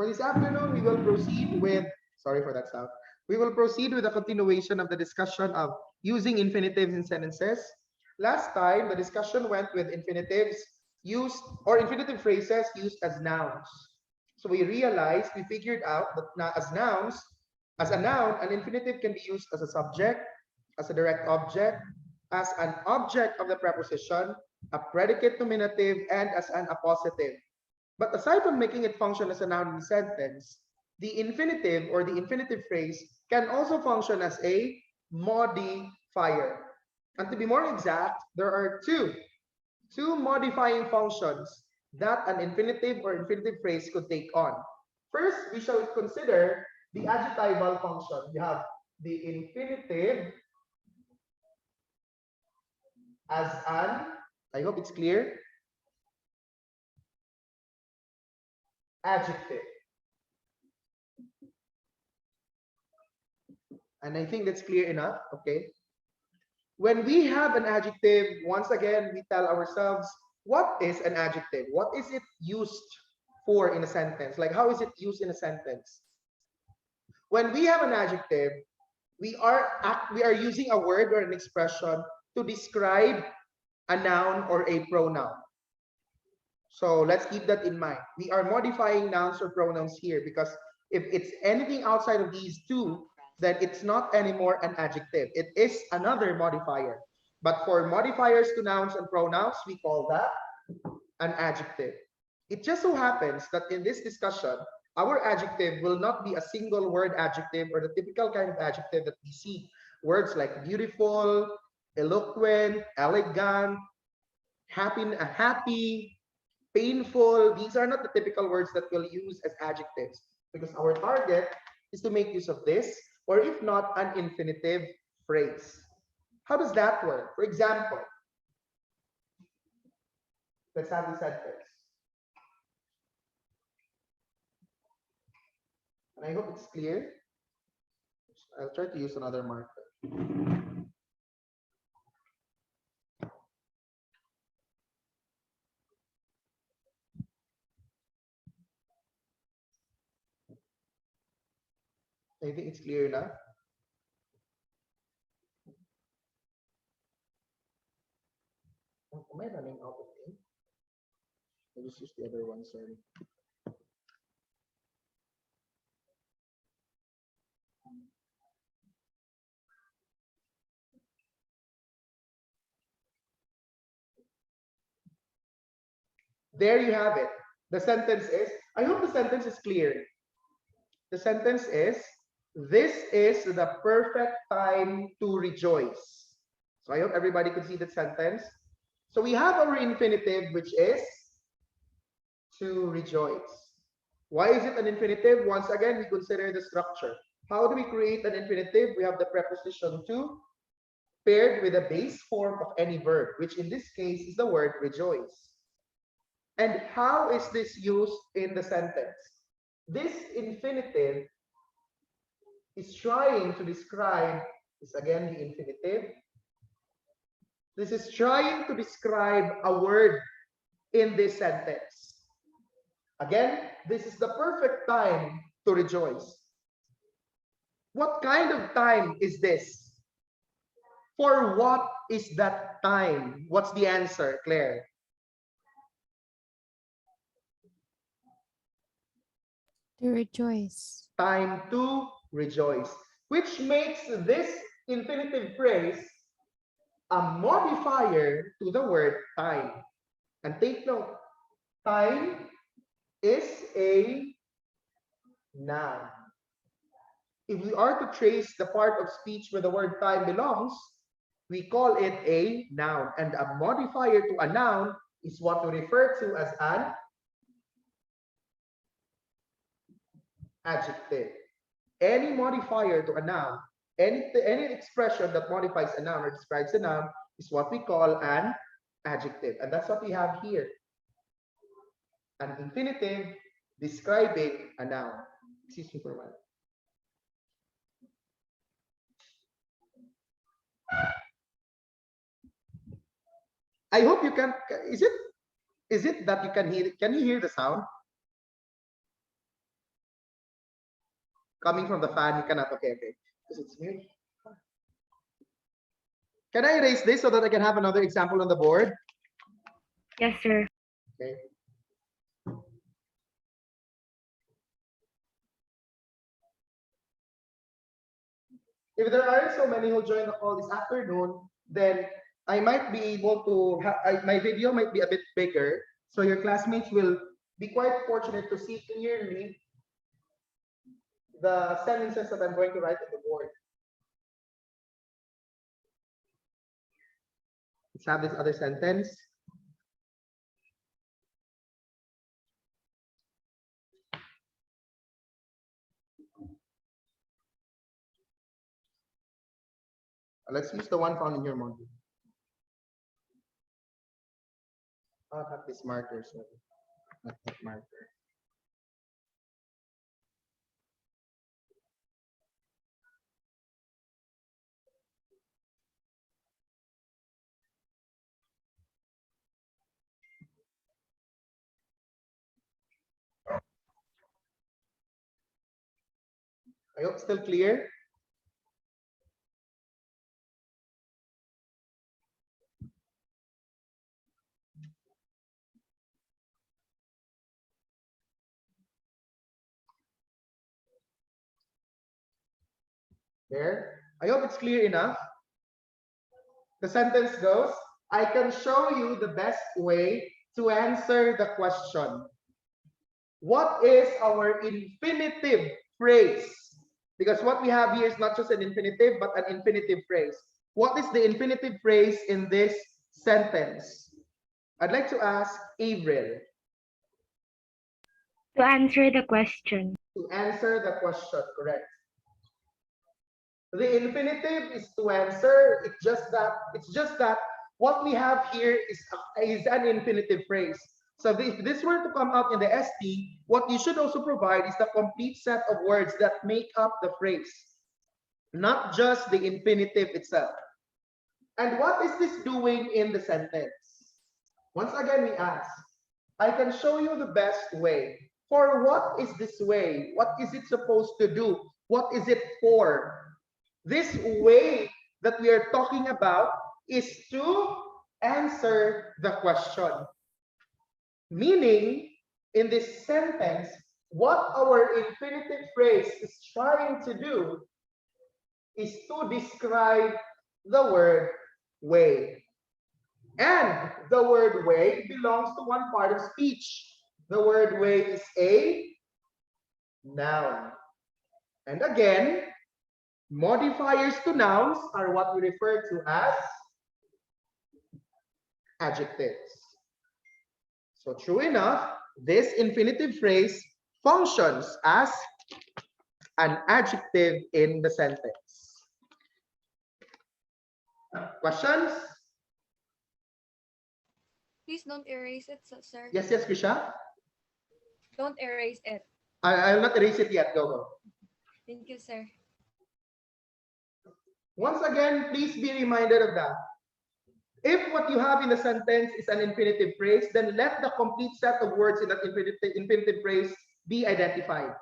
For this afternoon, we will proceed with, sorry for that sound. We will proceed with a continuation of the discussion of using infinitives in sentences. Last time, the discussion went with infinitives used, or infinitive phrases used as nouns. So we realized, we figured out that as nouns, as a noun, an infinitive can be used as a subject, as a direct object, as an object of the preposition, a predicate nominative, and as an appositive. But aside from making it function as a noun in a sentence, the infinitive or the infinitive phrase can also function as a modifier. And to be more exact, there are two modifying functions that an infinitive or infinitive phrase could take on. First, we shall consider the adjectival function. You have the infinitive as an, I hope it's clear, adjective. And I think that's clear enough, okay? When we have an adjective, once again, we tell ourselves, what is an adjective? What is it used for in a sentence? Like, how is it used in a sentence? When we have an adjective, we are using a word or an expression to describe a noun or a pronoun. So let's keep that in mind. We are modifying nouns or pronouns here because if it's anything outside of these two, then it's not anymore an adjective. It is another modifier. But for modifiers to nouns and pronouns, we call that an adjective. It just so happens that in this discussion, our adjective will not be a single word adjective or the typical kind of adjective that we see. Words like beautiful, eloquent, elegant, happy, painful. These are not the typical words that we'll use as adjectives because our target is to make use of this, or if not, an infinitive phrase. How does that work? For example, let's have the sentence. And I hope it's clear. I'll try to use another marker. I think it's clear enough. Am I running out of ink? I'll just use the other one, sorry. There you have it. The sentence is, I hope the sentence is clear. The sentence is, this is the perfect time to rejoice. So I hope everybody could see that sentence. So we have our infinitive, which is to rejoice. Why is it an infinitive? Once again, we consider the structure. How do we create an infinitive? We have the preposition to paired with the base form of any verb, which in this case is the word rejoice. And how is this used in the sentence? This infinitive is trying to describe, is again the infinitive. This is trying to describe a word in this sentence. Again, this is the perfect time to rejoice. What kind of time is this? For what is that time? What's the answer, Claire? To rejoice. Time to rejoice, which makes this infinitive phrase a modifier to the word time. And take note, time is a noun. If we are to trace the part of speech where the word time belongs, we call it a noun. And a modifier to a noun is what we refer to as an adjective. Any modifier to a noun, any expression that modifies a noun or describes a noun is what we call an adjective. And that's what we have here. An infinitive describing a noun. Excuse me for a while. I hope you can, is it that you can you hear the sound? Coming from the fan, you cannot. Okay, okay. Because it's very. Can I erase this so that I can have another example on the board? Yes, sir. Okay. If there aren't so many who join the call this afternoon, then I might be able to my video might be a bit bigger, so your classmates will be quite fortunate to see clearly the sentences that I'm going to write on the board. Let's have this other sentence. Let's use the one found in your module. I'll have this marker, so not that marker. I hope still clear. There. I hope it's clear enough. The sentence goes, I can show you the best way to answer the question. What is our infinitive phrase? Because what we have here is not just an infinitive, but an infinitive phrase. What is the infinitive phrase in this sentence? I'd like to ask Avril. To answer the question. To answer the question, correct. The infinitive is to answer. It's just that what we have here is an infinitive phrase. So if this were to come out in the ST, what you should also provide is the complete set of words that make up the phrase, not just the infinitive itself. And what is this doing in the sentence? Once again, we ask, I can show you the best way. For what is this way? What is it supposed to do? What is it for? This way that we are talking about is to answer the question. Meaning, in this sentence, what our infinitive phrase is trying to do is to describe the word way. And the word way belongs to one part of speech. The word way is a noun. And again, modifiers to nouns are what we refer to as adjectives. So true enough, this infinitive phrase functions as an adjective in the sentence. Questions? Please don't erase it, sir. Yes, yes, Krisha? Don't erase it. I'll not erase it yet. Go, go. Thank you, sir. Once again, please be reminded of that. If what you have in the sentence is an infinitive phrase, then let the complete set of words in that infinitive phrase be identified.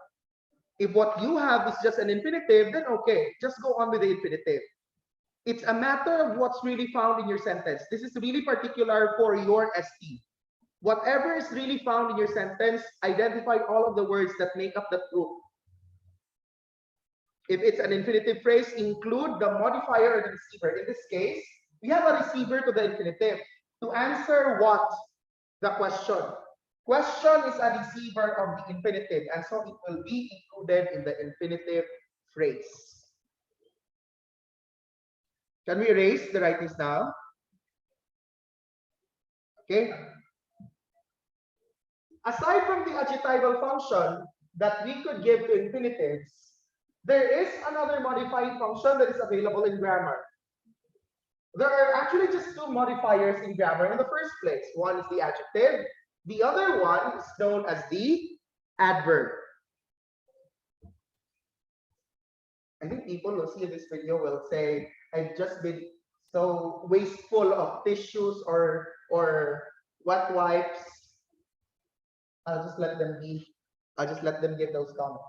If what you have is just an infinitive, then okay, just go on with the infinitive. It's a matter of what's really found in your sentence. This is really particular for your ST. Whatever is really found in your sentence, identify all of the words that make up the group. If it's an infinitive phrase, include the modifier or the receiver. In this case, we have a receiver to the infinitive. To answer what? The question. Question is a receiver of the infinitive, and so it will be included in the infinitive phrase. Can we erase the writings now? Okay. Aside from the adjectival function that we could give to infinitives, there is another modifying function that is available in grammar. There are actually just two modifiers in grammar in the first place. One is the adjective. The other one is known as the adverb. I think people who see this video will say, I've just been so wasteful of tissues or wet wipes. I'll just let them be. I'll just let them give those comments.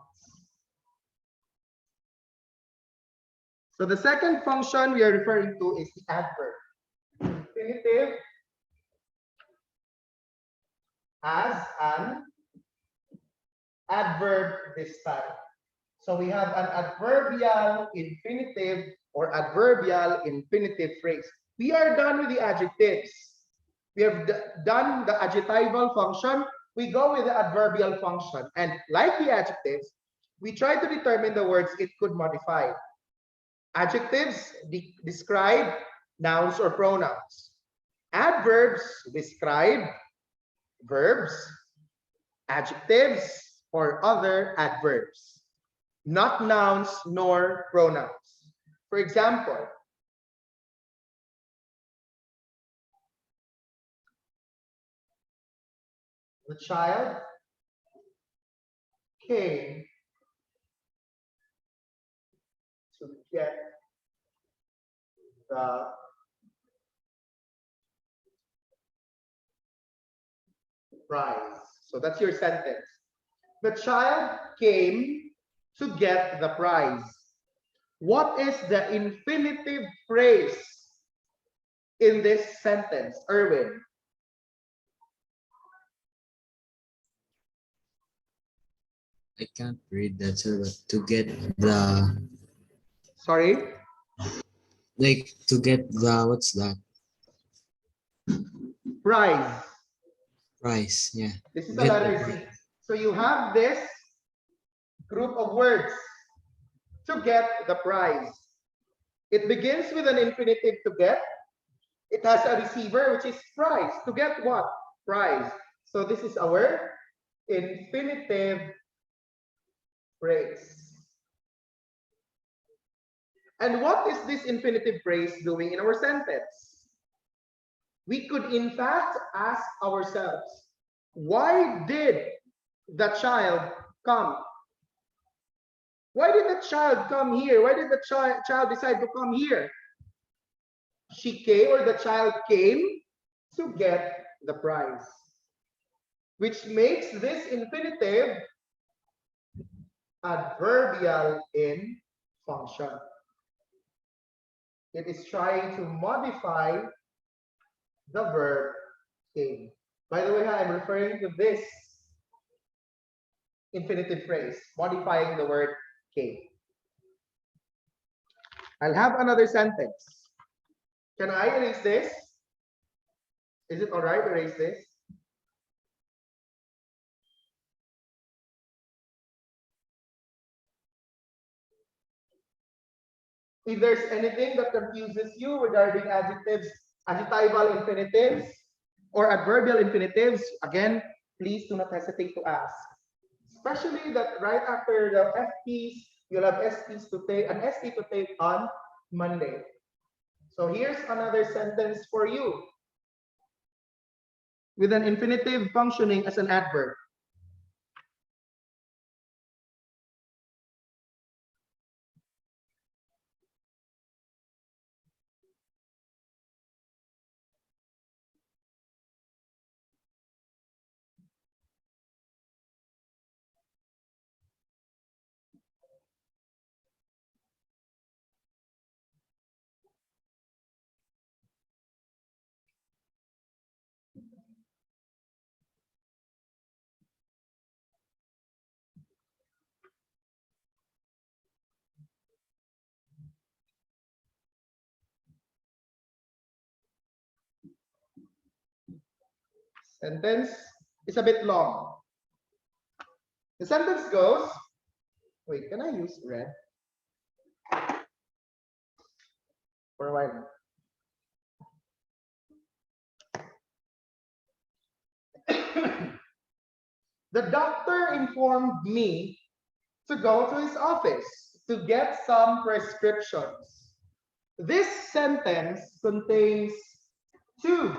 So the second function we are referring to is the adverb. Infinitive as an adverb this time. So we have an adverbial infinitive or adverbial infinitive phrase. We are done with the adjectives. We have done the adjectival function. We go with the adverbial function. And like the adjectives, we try to determine the words it could modify. Adjectives describe nouns or pronouns. Adverbs describe verbs, adjectives, or other adverbs, not nouns nor pronouns. For example, the child came to get the prize. So that's your sentence. The child came to get the prize. What is the infinitive phrase in this sentence, Erwin? I can't read that, sir, but to get the, Sorry? like, to get the, what's that? Prize. Price, yeah. This is a Get the letter Z. prize. So you have this group of words to get the prize. It begins with an infinitive to get. It has a receiver, which is prize. To get what? Prize. So this is our infinitive phrase. And what is this infinitive phrase doing in our sentence? We could in fact ask ourselves, why did the child come? Why did the child come here? Why did the child decide to come here? She came, or the child came to get the prize, which makes this infinitive adverbial in function. It is trying to modify the verb came. By the way, I'm referring to this infinitive phrase, modifying the word came. I'll have another sentence. Can I erase this? Is it all right to erase this? If there's anything that confuses you regarding adjectives, adjectival infinitives, or adverbial infinitives, again, please do not hesitate to ask. Especially that right after the FPs, you'll have SPs to take, an ST to take on Monday. So here's another sentence for you with an infinitive functioning as an adverb. Sentence is a bit long. The sentence goes, wait, can I use red? For a while. The doctor informed me to go to his office to get some prescriptions. This sentence contains two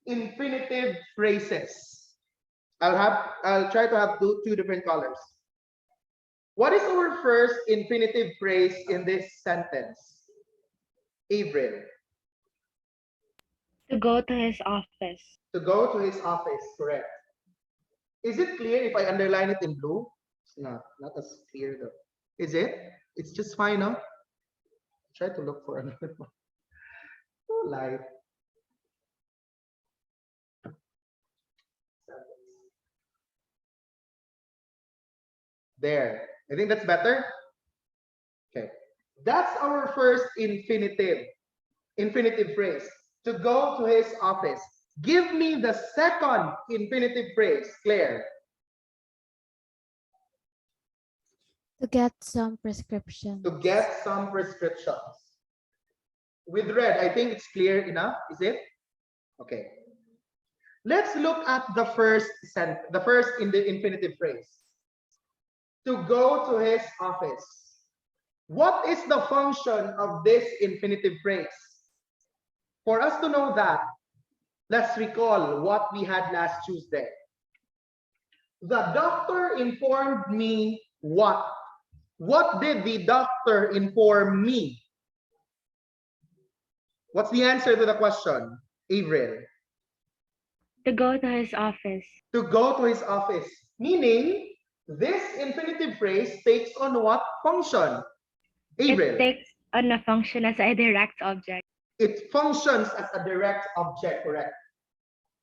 infinitive phrases. I'll try to have two different colors. What is our first infinitive phrase in this sentence? Avril. To go to his office. To go to his office, correct. Is it clear if I underline it in blue? It's not as clear though. Is it? It's just fine, no? Try to look for another one. So light. There. I think that's better. Okay. That's our first infinitive phrase. To go to his office. Give me the second infinitive phrase, Claire. To get some prescription. To get some prescriptions. With red, I think it's clear enough, is it? Okay. Let's look at the first in the infinitive phrase. To go to his office. What is the function of this infinitive phrase? For us to know that, let's recall what we had last Tuesday. The doctor informed me what? What did the doctor inform me? What's the answer to the question, Avril? To go to his office. To go to his office. Meaning, this infinitive phrase takes on what function? Avril. It takes on a function as a direct object. It functions as a direct object, correct?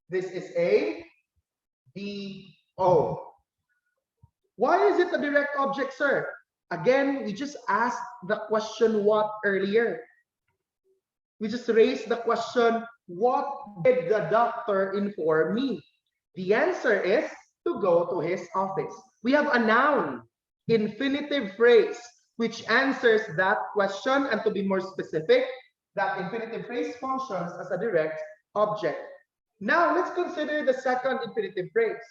This is a D-O. Why is it a direct object, sir? Again, we just asked the question what earlier. We just raised the question, what did the doctor inform me? The answer is to go to his office. We have a noun, infinitive phrase, which answers that question. And to be more specific, that infinitive phrase functions as a direct object. Now, let's consider the second infinitive phrase.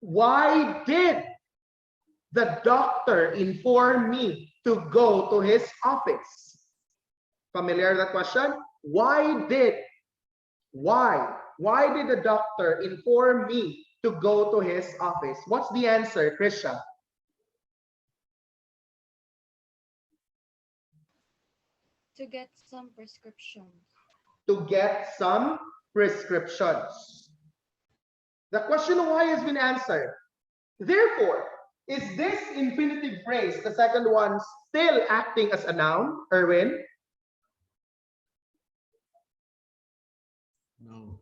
Why did the doctor inform me to go to his office? Familiar with that question? Why did the doctor inform me to go to his office? What's the answer, Krisha? To get some prescriptions. To get some prescriptions. The question why has been answered. Therefore, is this infinitive phrase, the second one, still acting as a noun, Erwin? No.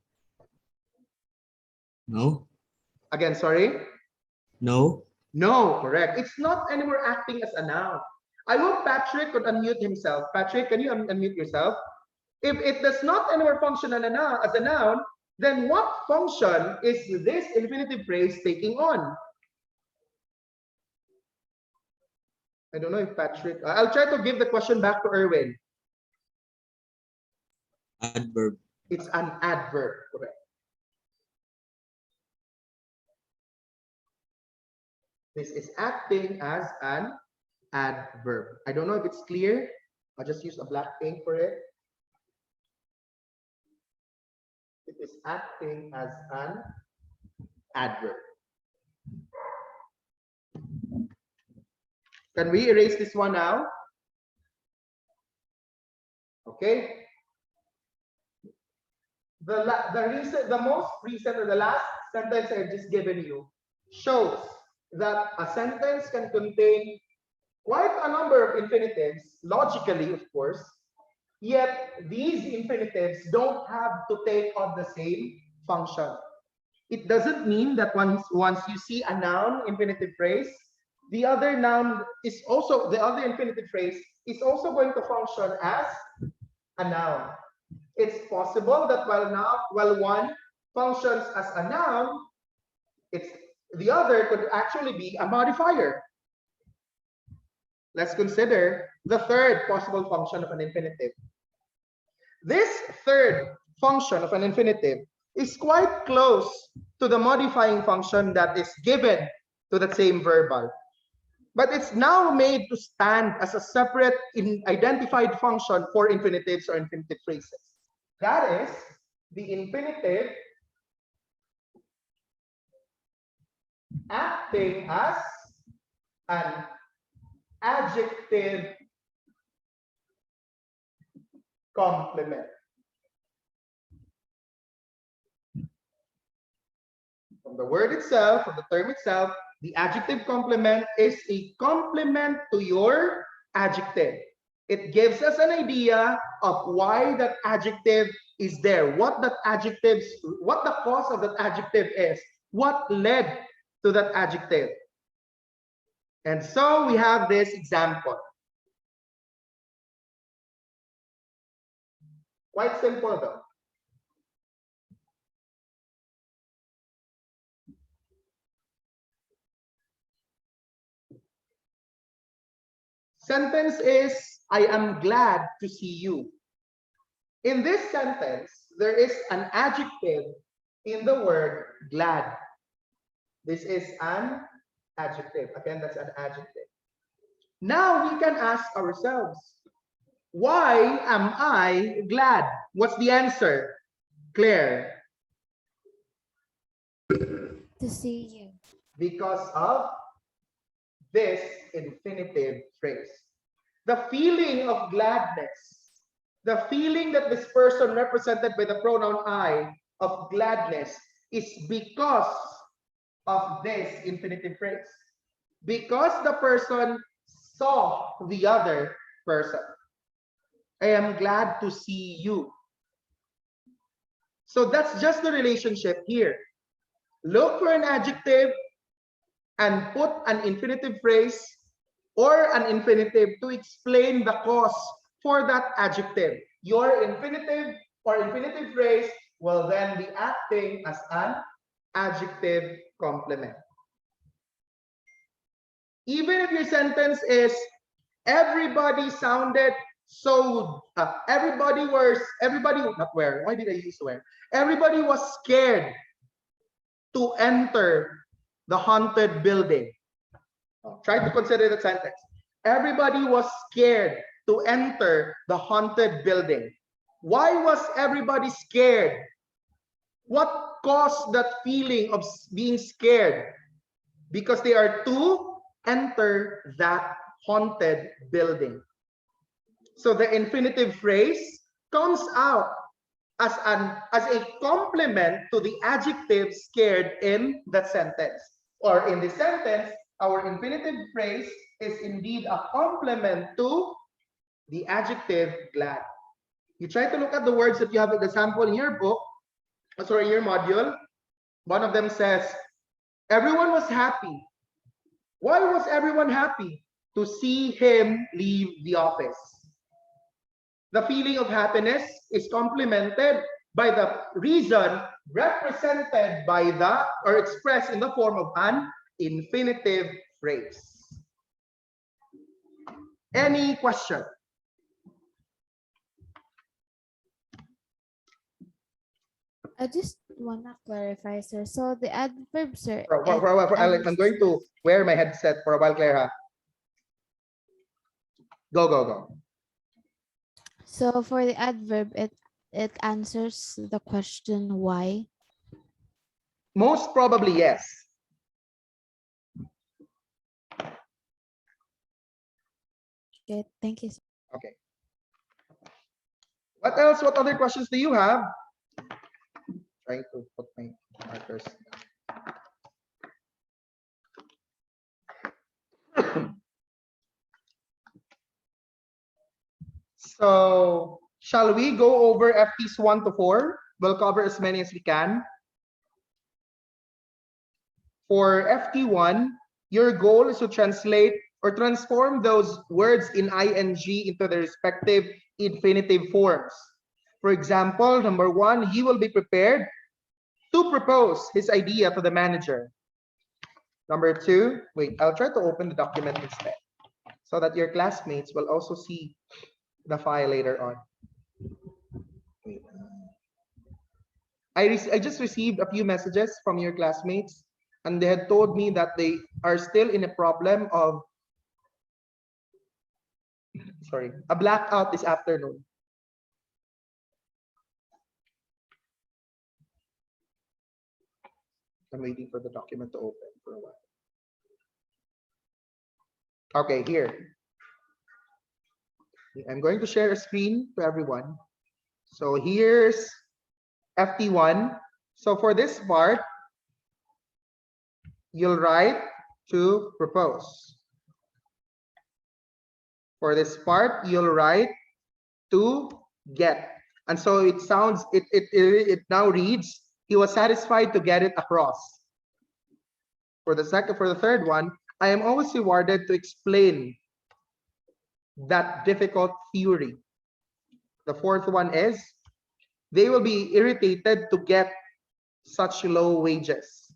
No? Again, sorry? No? No, correct. It's not anymore acting as a noun. I hope Patrick could unmute himself. Patrick, can you unmute yourself? If it does not anymore function as a noun, then what function is this infinitive phrase taking on? I don't know if Patrick, I'll try to give the question back to Erwin. Adverb. It's an adverb, correct. This is acting as an adverb. I don't know if it's clear. I'll just use a black ink for it. It is acting as an adverb. Can we erase this one now? Okay. The most recent or the last sentence I've just given you shows that a sentence can contain quite a number of infinitives, logically, of course, yet these infinitives don't have to take on the same function. It doesn't mean that once you see a noun infinitive phrase, the other infinitive phrase is also going to function as a noun. It's possible that while one functions as a noun, the other could actually be a modifier. Let's consider the third possible function of an infinitive. This third function of an infinitive is quite close to the modifying function that is given to the same verbal. But it's now made to stand as a separate identified function for infinitives or infinitive phrases. That is the infinitive acting as an adjective complement. From the word itself, from the term itself, the adjective complement is a complement to your adjective. It gives us an idea of why that adjective is there, what the cause of that adjective is, what led to that adjective. And so we have this example. Quite simple though. Sentence is, I am glad to see you. In this sentence, there is an adjective in the word glad. This is an adjective. Again, that's an adjective. Now we can ask ourselves, why am I glad? What's the answer? Claire? To see you. Because of this infinitive phrase. The feeling of gladness, the feeling that this person represented by the pronoun I of gladness is because of this infinitive phrase. Because the person saw the other person. I am glad to see you. So that's just the relationship here. Look for an adjective and put an infinitive phrase or an infinitive to explain the cause for that adjective. Your infinitive or infinitive phrase will then be acting as an adjective complement. Even if your sentence is everybody sounded so everybody not where, why did I use where? Everybody was scared to enter the haunted building. Try to consider the sentence. Everybody was scared to enter the haunted building. Why was everybody scared? What caused that feeling of being scared? Because they are to enter that haunted building. So the infinitive phrase comes out as a complement to the adjective scared in that sentence. Or in this sentence, our infinitive phrase is indeed a complement to the adjective glad. You try to look at the words that you have in the sample in your book, sorry, in your module. One of them says, everyone was happy. Why was everyone happy? To see him leave the office. The feeling of happiness is complemented by the reason represented by the or expressed in the form of an infinitive phrase. Any question? I just wanna clarify, sir. So the adverbs are I'm going to wear my headset for a while, Claire. Go. So for the adverb, it answers the question why. Most probably, yes. Okay, thank you, sir. Okay. What else? What other questions do you have? Trying to put my markers. So, shall we go over FTs 1 to 4? We'll cover as many as we can. For FT1, your goal is to translate or transform those words in ing into their respective infinitive forms. For example, number 1, he will be prepared to propose his idea to the manager. Number 2, wait, I'll try to open the document instead so that your classmates will also see the file later on. I just received a few messages from your classmates, and they had told me that they are still in a problem of, a blackout this afternoon. I'm waiting for the document to open for a while. Okay, here. I'm going to share a screen to everyone. So here's FT1. So for this part, you'll write to propose. For this part, you'll write to get. And so it sounds, it now reads, he was satisfied to get it across. For the third one, I am always rewarded to explain that difficult theory. The fourth one is, they will be irritated to get such low wages.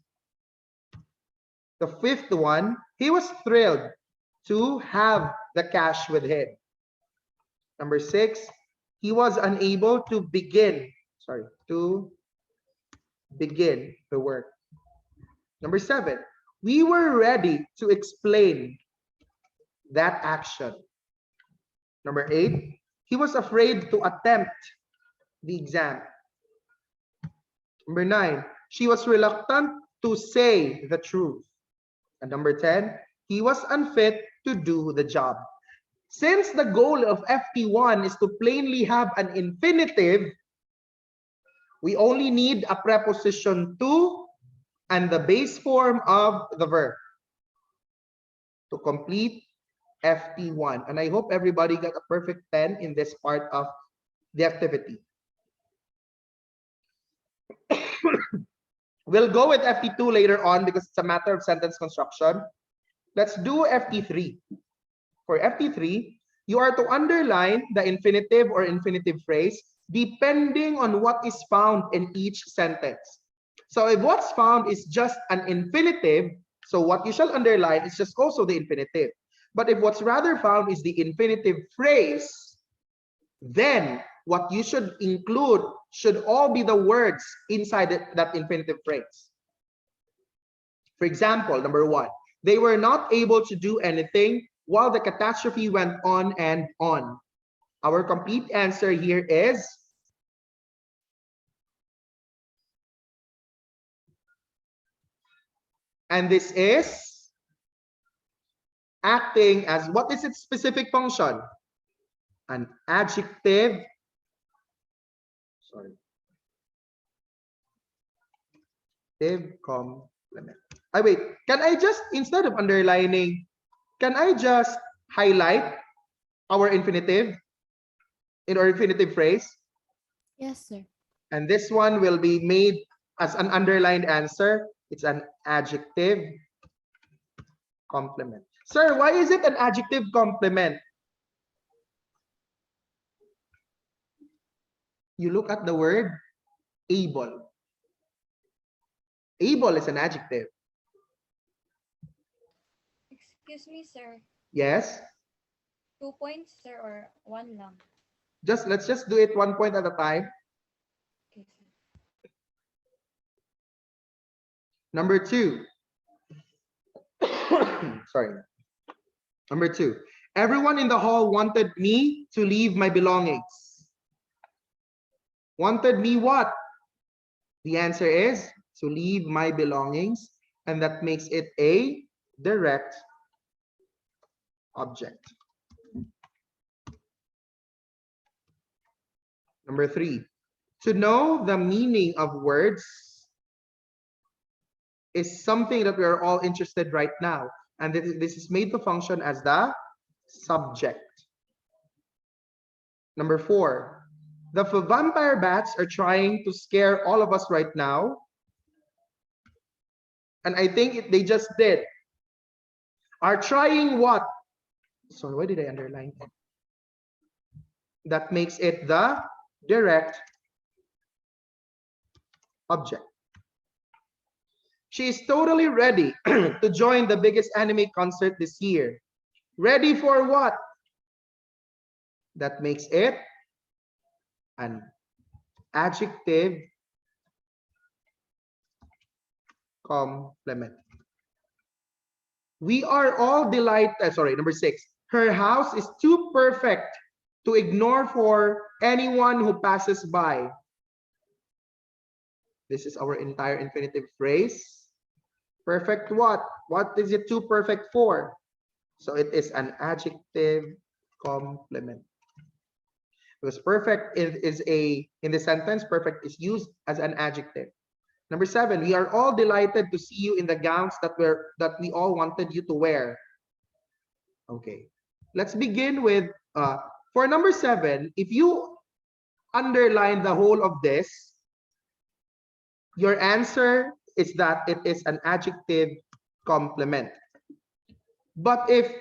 The fifth one, he was thrilled to have the cash with him. Number 6, he was unable to begin the work. Number 7, we were ready to explain that action. Number 8, he was afraid to attempt the exam. Number 9, she was reluctant to say the truth. And number 10, he was unfit to do the job. Since the goal of FT1 is to plainly have an infinitive, we only need a preposition to and the base form of the verb to complete FT1. And I hope everybody got a perfect 10 in this part of the activity. We'll go with FT2 later on because it's a matter of sentence construction. Let's do FT3. For FT3, you are to underline the infinitive or infinitive phrase depending on what is found in each sentence. So if what's found is just an infinitive, so what you shall underline is just also the infinitive. But if what's rather found is the infinitive phrase, then what you should include should all be the words inside that infinitive phrase. For example, number 1, they were not able to do anything while the catastrophe went on and on. Our complete answer here is and this is acting as, what is its specific function? An adjective. Adjective complement. Wait, can I just, instead of underlining, can I just highlight our infinitive in our infinitive phrase? Yes, sir. And this one will be made as an underlined answer. It's an adjective complement. Sir, why is it an adjective complement? You look at the word able. Able is an adjective. Excuse me, sir. Yes? 2 points, sir, or 1 lang? Let's just do it 1 point at a time. Okay, sir. Number 2. Sorry. Number 2. Everyone in the hall wanted me to leave my belongings. Wanted me what? The answer is to leave my belongings, and that makes it a direct object. Number 3. To know the meaning of words is something that we are all interested right now. And this is made to function as the subject. Number 4. The vampire bats are trying to scare all of us right now. And I think they just did. Are trying what? Sorry, why did I underline that? That makes it the direct object. She is totally ready to join the biggest anime concert this year. Ready for what? That makes it an adjective complement. We are all delighted. Sorry, number 6. Her house is too perfect to ignore for anyone who passes by. This is our entire infinitive phrase. Perfect what? What is it too perfect for? So it is an adjective complement. Because perfect is in the sentence, perfect is used as an adjective. Number 7, we are all delighted to see you in the gowns that we all wanted you to wear. Okay. let's begin with, for number 7, if you underline the whole of this, your answer is that it is an adjective complement. But if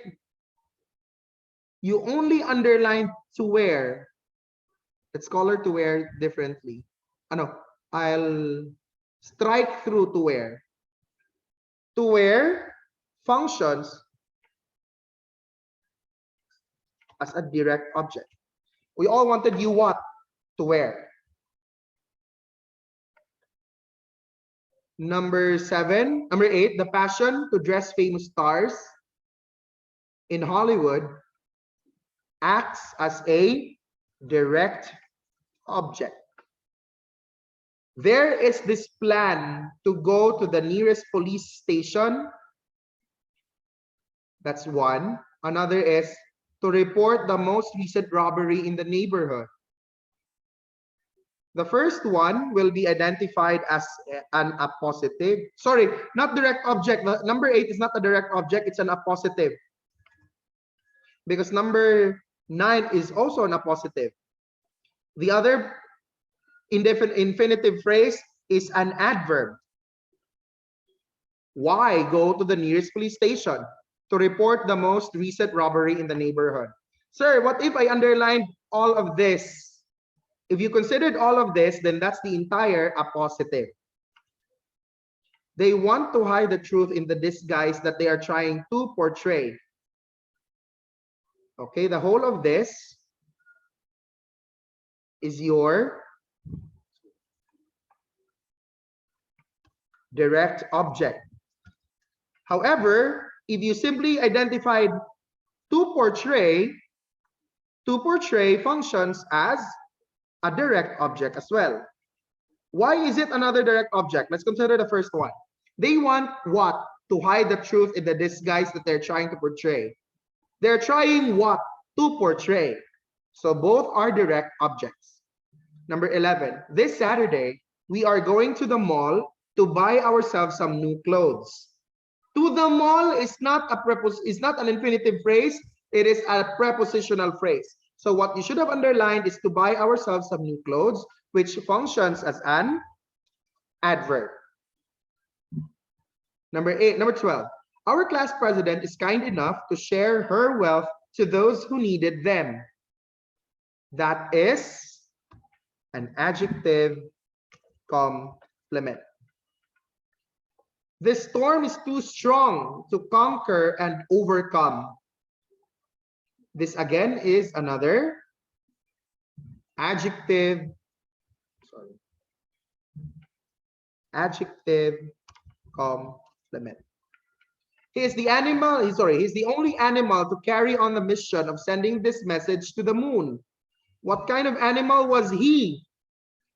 you only underline to where, let's color to where differently. I'll strike through to where. To where functions as a direct object. We all wanted you what to where. Number 8, the passion to dress famous stars in Hollywood acts as a direct object. There is this plan to go to the nearest police station. That's one. Another is to report the most recent robbery in the neighborhood. The first one will be identified as an appositive. Sorry, not direct object. Number 8 is not a direct object, it's an appositive. Because number 9 is also an appositive. The other infinitive phrase is an adverb. Why go to the nearest police station? To report the most recent robbery in the neighborhood. Sir, what if I underlined all of this? If you considered all of this, then that's the entire appositive. They want to hide the truth in the disguise that they are trying to portray. Okay, the whole of this is your direct object. However, if you simply identified to portray functions as a direct object as well. Why is it another direct object? Let's consider the first one. They want what? To hide the truth in the disguise that they're trying to portray. They're trying what? To portray. So both are direct objects. Number 11, this Saturday, we are going to the mall to buy ourselves some new clothes. To the mall is not an infinitive phrase, it is a prepositional phrase. So what you should have underlined is to buy ourselves some new clothes, which functions as an adverb. Number 12. Our class president is kind enough to share her wealth to those who needed them. That is an adjective complement. The storm is too strong to conquer and overcome. This again is another adjective complement. He's the only animal to carry on the mission of sending this message to the moon. What kind of animal was he?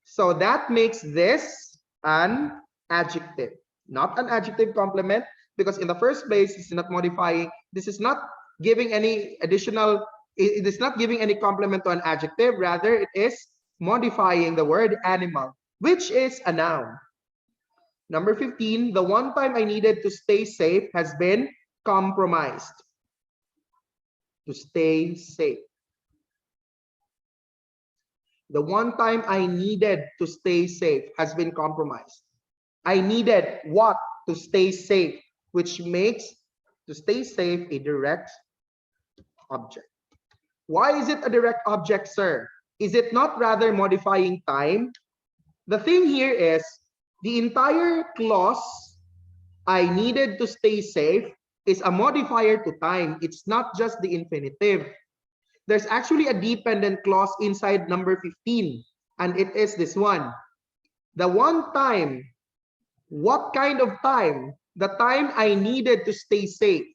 So that makes this an adjective, not an adjective complement, because in the first place, it's not modifying. This is not giving any additional, it is not giving any complement to an adjective. Rather, it is modifying the word animal, which is a noun. Number 15, the one time I needed to stay safe has been compromised. To stay safe. The one time I needed to stay safe has been compromised. I needed what? To stay safe, which makes to stay safe a direct object. Why is it a direct object, sir? Is it not rather modifying time? The thing here is the entire clause, I needed to stay safe, is a modifier to time. It's not just the infinitive. There's actually a dependent clause inside number 15, and it is this one. The one time, what kind of time? The time I needed to stay safe.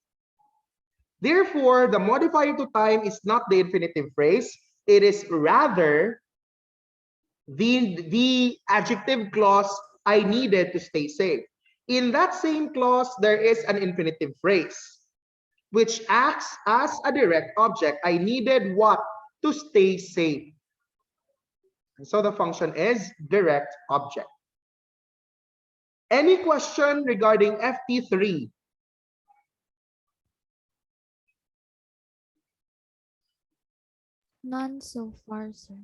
Therefore, the modifier to time is not the infinitive phrase. It is rather the adjective clause, I needed to stay safe. In that same clause, there is an infinitive phrase, which acts as a direct object. I needed what? To stay safe. And so the function is direct object. Any question regarding FT3? None so far, sir.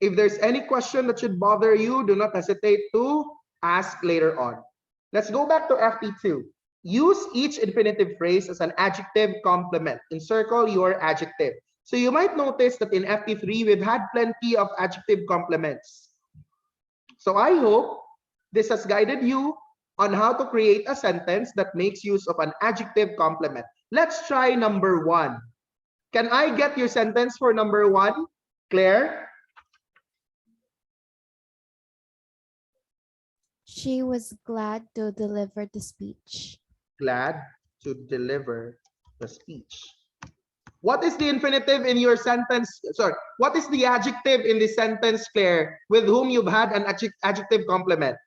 If there's any question that should bother you, do not hesitate to ask later on. Let's go back to FP2. Use each infinitive phrase as an adjective complement. Encircle your adjective. So you might notice that in FP3, we've had plenty of adjective complements. So I hope this has guided you on how to create a sentence that makes use of an adjective complement. Let's try number 1. Can I get your sentence for number 1, Claire? She was glad to deliver the speech. Glad to deliver the speech. What is the infinitive in your sentence? Sorry, what is the adjective in the sentence, Claire, with whom you've had an adjective complement?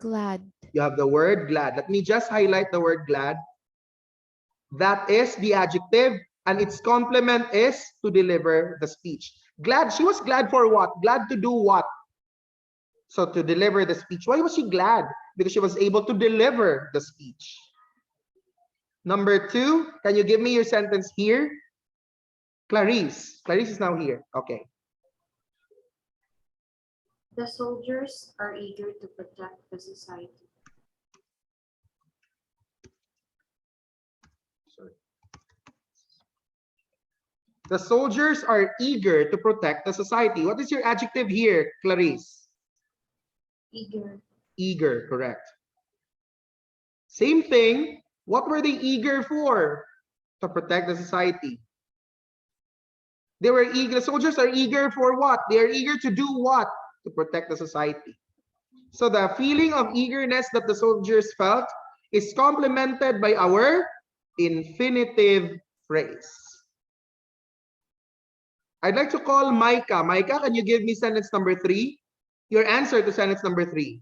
Glad. You have the word glad. Let me just highlight the word glad. That is the adjective, and its complement is to deliver the speech. Glad, she was glad for what? Glad to do what? So to deliver the speech. Why was she glad? Because she was able to deliver the speech. Number 2, can you give me your sentence here? Clarice. Clarice is now here. Okay. The soldiers are eager to protect the society. Sorry. The soldiers are eager to protect the society. What is your adjective here, Clarice? Eager. Eager, correct. Same thing. What were they eager for? To protect the society. They were eager. The soldiers are eager for what? They are eager to do what? To protect the society. So the feeling of eagerness that the soldiers felt is complemented by our infinitive phrase. I'd like to call Micah. Micah, can you give me sentence number 3? Your answer to sentence number 3.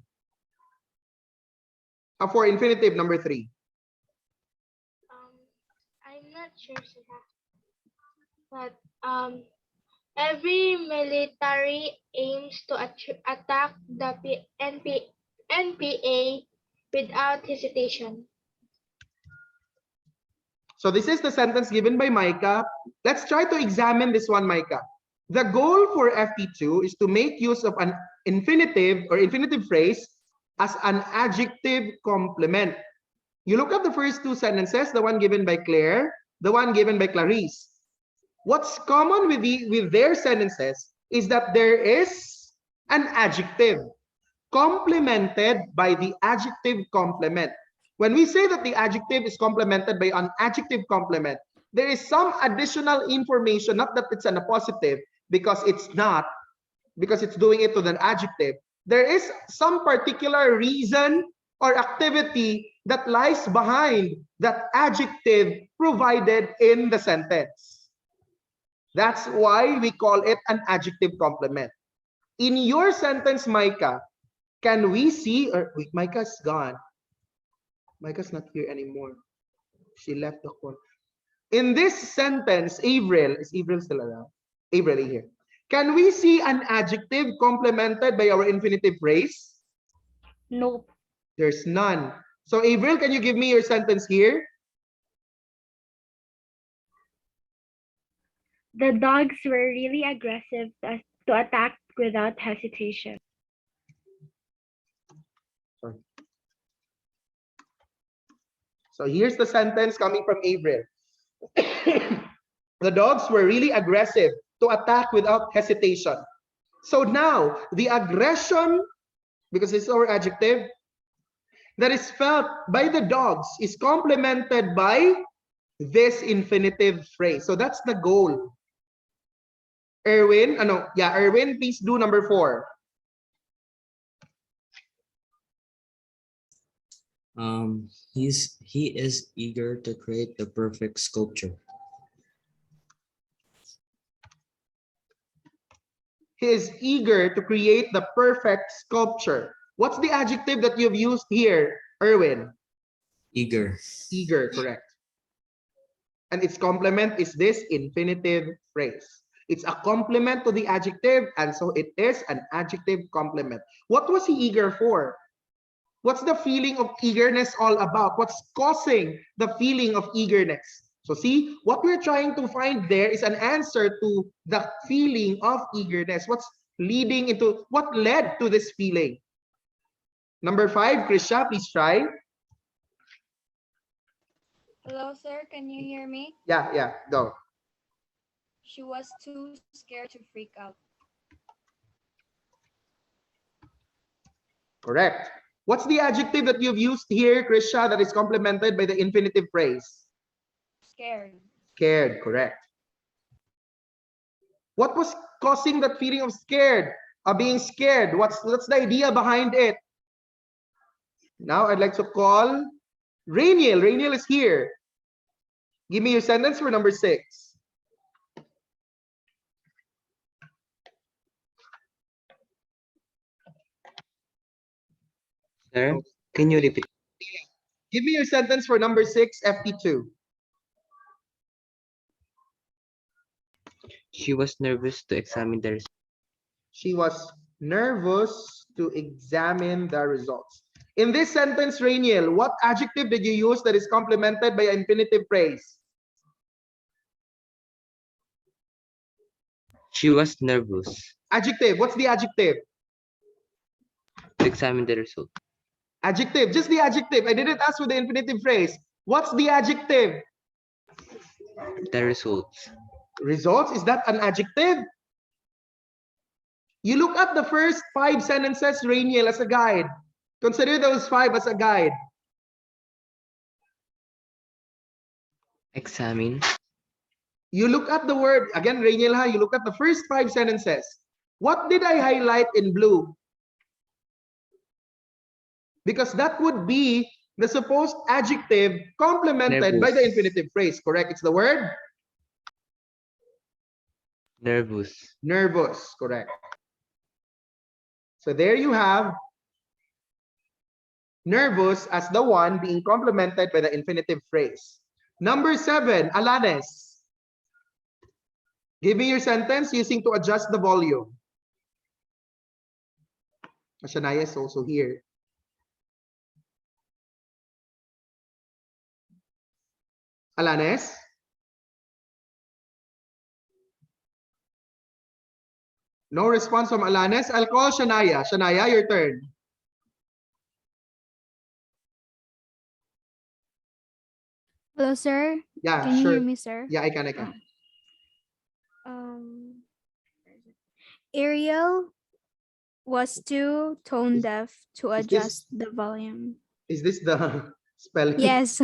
For infinitive number 3. I'm not sure, sir. But every military aims to attack the NPA without hesitation. So this is the sentence given by Micah. Let's try to examine this one, Micah. The goal for FP2 is to make use of an infinitive or infinitive phrase as an adjective complement. You look at the first 2 sentences, the one given by Claire, the one given by Clarice. What's common with their sentences is that there is an adjective complemented by the adjective complement. When we say that the adjective is complemented by an adjective complement, there is some additional information, not that it's an appositive, because it's not, because it's doing it to an adjective. There is some particular reason or activity that lies behind that adjective provided in the sentence. That's why we call it an adjective complement. In your sentence, Micah, can we see, or wait, Micah's gone. Micah's not here anymore. She left the call. In this sentence, Avril, is Avril still around? Avril here. Can we see an adjective complemented by our infinitive phrase? Nope. There's none. So Avril, can you give me your sentence here? The dogs were really aggressive to attack without hesitation. Sorry. So here's the sentence coming from Avril. The dogs were really aggressive to attack without hesitation. So now, the aggression, because it's our adjective, that is felt by the dogs is complemented by this infinitive phrase. So that's the goal. Erwin, Erwin, please do number 4. He is eager to create the perfect sculpture. He is eager to create the perfect sculpture. What's the adjective that you've used here, Erwin? Eager. Eager, correct. And its complement is this infinitive phrase. It's a complement to the adjective, and so it is an adjective complement. What was he eager for? What's the feeling of eagerness all about? What's causing the feeling of eagerness? So see, what we're trying to find there is an answer to the feeling of eagerness. What led to this feeling? Number 5, Krisha, please try. Hello, sir. Can you hear me? Yeah, go. She was too scared to freak out. Correct. What's the adjective that you've used here, Krisha, that is complemented by the infinitive phrase? Scared. Scared, correct. What was causing that feeling of being scared? What's the idea behind it? Now I'd like to call Rainiel. Rainiel is here. Give me your sentence for number 6. Sir, can you repeat? Give me your sentence for number 6, FT2. She was nervous to examine the result. She was nervous to examine the results. In this sentence, Rainiel, what adjective did you use that is complemented by an infinitive phrase? She was nervous Adjective. What's the adjective? to examine the result. Adjective. Just the adjective. I didn't ask for the infinitive phrase. What's the adjective? The results. Results. Is that an adjective? You look at the first 5 sentences, Rainiel, as a guide. Consider those 5 as a guide. Examine. You look at the word, again, Rainiel, you look at the first 5 sentences. What did I highlight in blue? Because that would be the supposed adjective complemented by the Nervous. infinitive phrase, correct? It's the word? Nervous. Nervous, correct. So there you have nervous as the one being complemented by the infinitive phrase. Number 7, Alanes. Give me your sentence using to adjust the volume. Shania is also here. Alanes? No response from Alanes. I'll call Shania. Shania, your turn. Hello, sir. Yeah, Can you sure. hear me, sir? Yeah, I can. Ariel was too tone Is- deaf to is this- adjust the volume. Is this the spelling? Yes.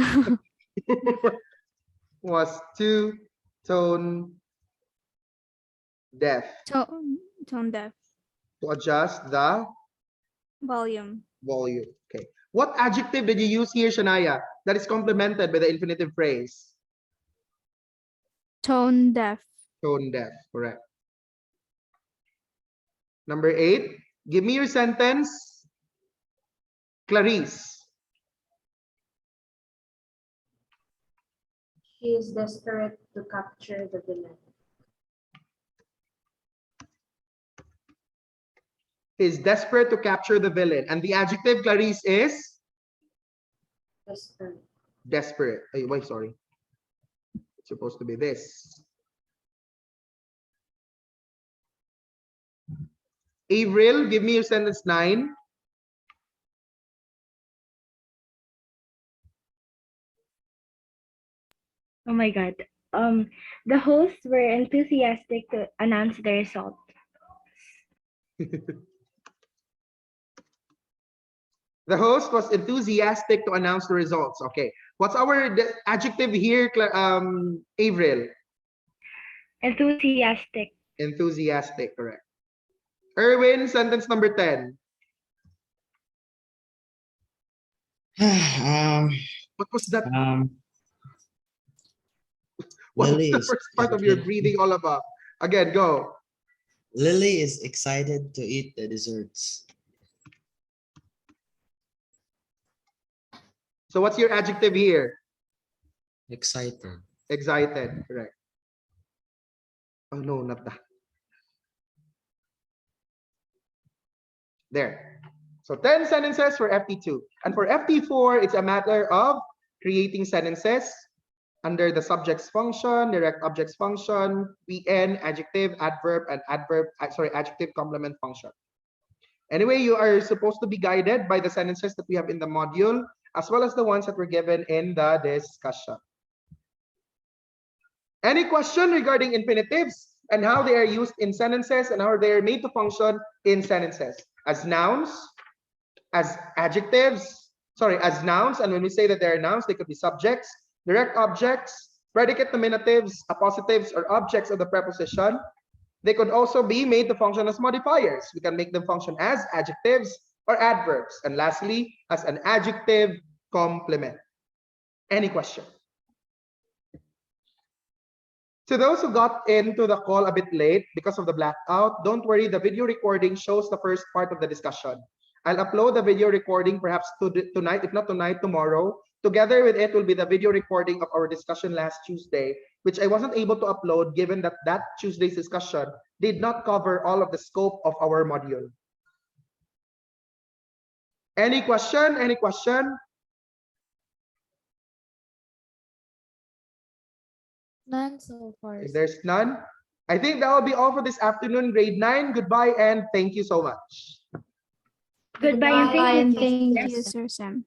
Was too tone deaf Tone deaf to adjust the volume. volume. Okay. What adjective did you use here, Shania, that is complemented by the infinitive phrase? Tone deaf. Tone deaf, correct. Number 8, give me your sentence, Clarice. She is desperate to capture the villain. Is desperate to capture the villain. And the adjective, Clarice, is? Desperate. Desperate. Ay, wait, sorry. It's supposed to be this. Avril, give me your sentence 9. Oh my God. The hosts were enthusiastic to announce the result. The host was enthusiastic to announce the results. Okay. What's our adjective here, Avril? Enthusiastic. Enthusiastic, correct. Erwin, sentence number 10. What was that? What was Lily the is first part of your excited. breathing all about? Again, go. Lily is excited to eat the desserts. So what's your adjective here? Excited. Excited, correct. Oh no, not that. There. So 10 sentences for FT2. And for FT4, it's a matter of creating sentences under the subjects function, direct objects function, PN, adjective, adverb, and adjective complement function. Anyway, you are supposed to be guided by the sentences that we have in the module, as well as the ones that were given in the discussion. Any question regarding infinitives and how they are used in sentences and how they are made to function in sentences? As nouns, as adjectives, as nouns, and when we say that they are nouns, they could be subjects, direct objects, predicate nominatives, appositives, or objects of the preposition. They could also be made to function as modifiers. We can make them function as adjectives or adverbs. And lastly, as an adjective complement. Any question? To those who got into the call a bit late because of the blackout, don't worry, the video recording shows the first part of the discussion. I'll upload the video recording perhaps tonight, if not tonight, tomorrow. Together with it will be the video recording of our discussion last Tuesday, which I wasn't able to upload given that that Tuesday's discussion did not cover all of the scope of our module. Any question? Any question? None so far. If there's none, I think that will be all for this afternoon, grade 9. Goodbye and thank you so much. Goodbye and Bye, thank and you. thank Thank you. you, Sir Sam.